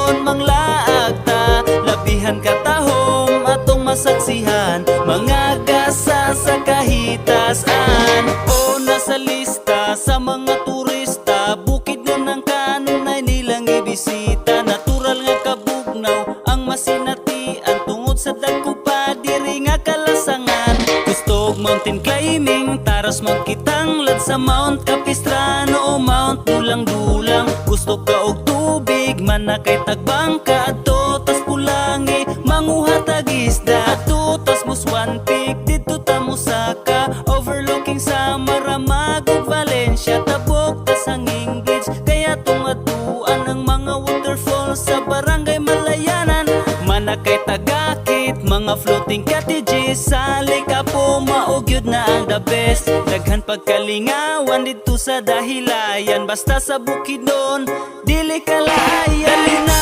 dayon manglaag ta, labihan katahom atong masaksihan, mga gasa sa kahitasan. O nasa lista sa mga turista, bukid ng kanunay nilang ibisita. Natural nga kabugnaw ang masinatian, tungod sa dagko pa diri nga kalasangan. Gusto mountain climbing, taras magkitang lad sa Mount Capistrano o Mount Dulang-Dulang. Gusto ka og tubig, man na kay tagbangka ato tas pulangi, manguha tag isda ato tas Muswan Peak. Dito ta musaka, overlooking sa Maramag ug Valencia, tabok tas hanging beach. Kaya tungatuan ang mga waterfalls sa Barangay Malayanan, manakay tagakit, mga floating cottages sa Likapo, maugyod na ang the best. Daghan pagkalingawan dito sa Dahilayan, basta sa Bukidnon dili kalayan.